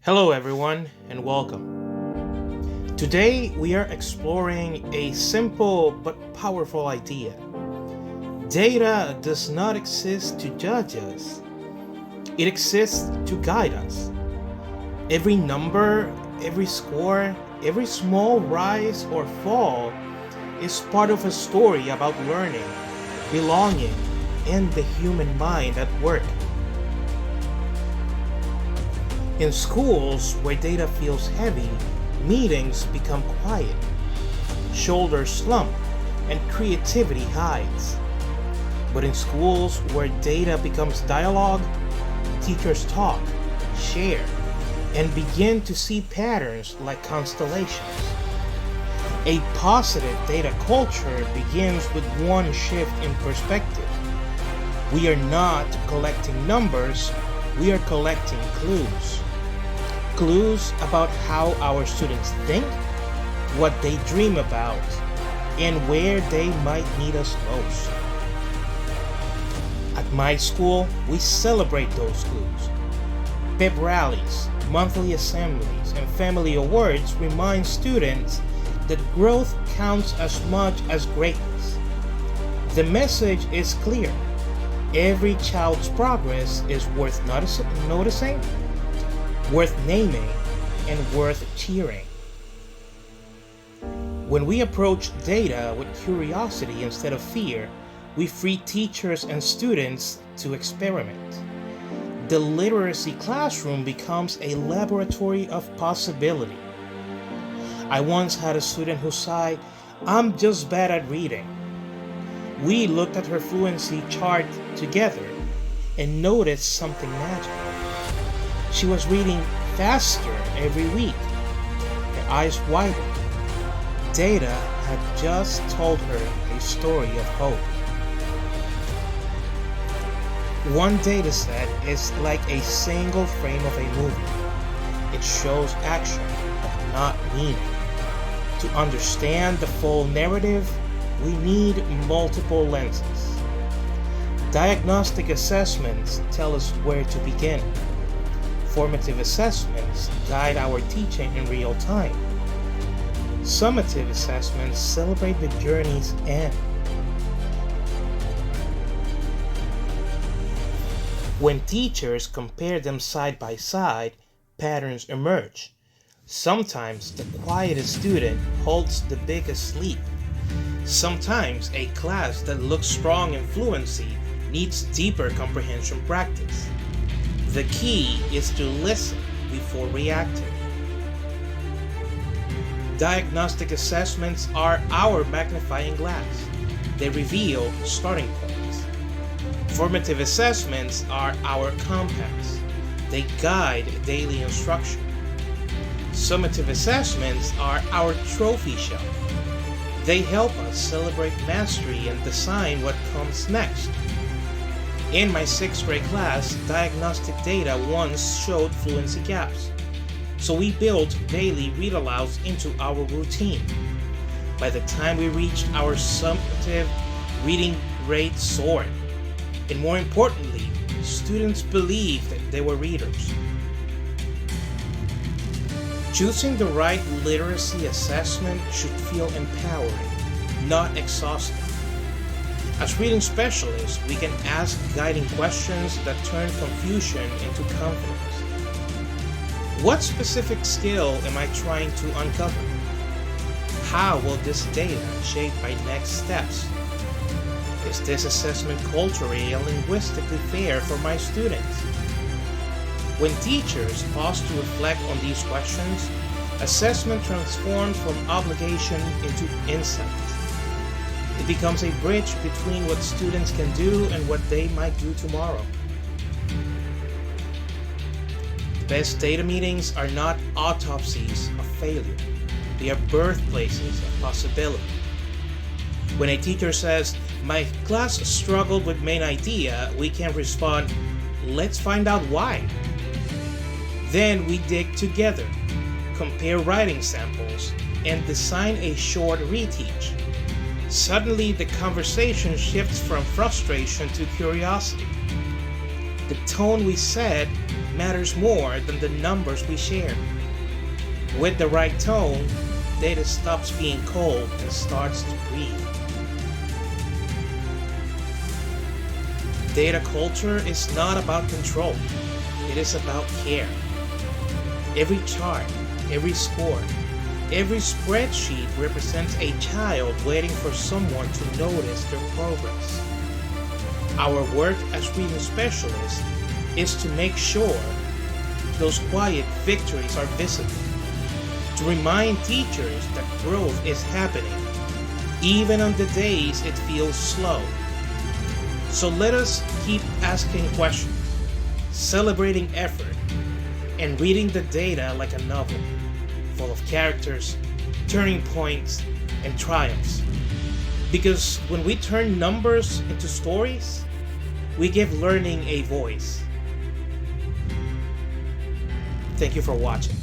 Hello, everyone, and welcome. Today, we are exploring a simple but powerful idea. Data does not exist to judge us, it exists to guide us. Every number, every score, every small rise or fall is part of a story about learning, belonging, and the human mind at work. In schools where data feels heavy, meetings become quiet, shoulders slump, and creativity hides. But in schools where data becomes dialogue, teachers talk, share, and begin to see patterns like constellations. A positive data culture begins with one shift in perspective. We are not collecting numbers, we are collecting clues. Clues about how our students think, what they dream about, and where they might need us most. At my school, we celebrate those clues. Pep rallies, monthly assemblies, and family awards remind students that growth counts as much as greatness. The message is clear. Every child's progress is worth noticing, worth naming, and worth cheering. When we approach data with curiosity instead of fear, we free teachers and students to experiment. The literacy classroom becomes a laboratory of possibility. I once had a student who sighed, "I'm just bad at reading." We looked at her fluency chart together and noticed something magical. She was reading faster every week. Her eyes widened. Data had just told her a story of hope. One data set is like a single frame of a movie. It shows action, but not meaning. To understand the full narrative, we need multiple lenses. Diagnostic assessments tell us where to begin. Formative assessments guide our teaching in real time. Summative assessments celebrate the journey's end. When teachers compare them side by side, patterns emerge. Sometimes the quietest student holds the biggest leap. Sometimes a class that looks strong in fluency needs deeper comprehension practice. The key is to listen before reacting. Diagnostic assessments are our magnifying glass. They reveal starting points. Formative assessments are our compass. They guide daily instruction. Summative assessments are our trophy shelf. They help us celebrate mastery and design what comes next. In my 6th grade class, diagnostic data once showed fluency gaps. So we built daily read-alouds into our routine. By the time we reached our summative, reading rate soared. And more importantly, students believed that they were readers. Choosing the right literacy assessment should feel empowering, not exhausting. As reading specialists, we can ask guiding questions that turn confusion into confidence. What specific skill am I trying to uncover? How will this data shape my next steps? Is this assessment culturally and linguistically fair for my students? When teachers pause to reflect on these questions, assessment transforms from obligation into insight. It becomes a bridge between what students can do and what they might do tomorrow. The best data meetings are not autopsies of failure. They are birthplaces of possibility. When a teacher says, "My class struggled with main idea," we can respond, "Let's find out why." Then we dig together, compare writing samples, and design a short reteach. Suddenly, the conversation shifts from frustration to curiosity. The tone we set matters more than the numbers we share. With the right tone, data stops being cold and starts to breathe. Data culture is not about control, it is about care. Every chart, every score, every spreadsheet represents a child waiting for someone to notice their progress. Our work as reading specialists is to make sure those quiet victories are visible, to remind teachers that growth is happening, even on the days it feels slow. So let us keep asking questions, celebrating effort, and reading the data like a novel, full of characters, turning points, and triumphs. Because when we turn numbers into stories, we give learning a voice. Thank you for watching.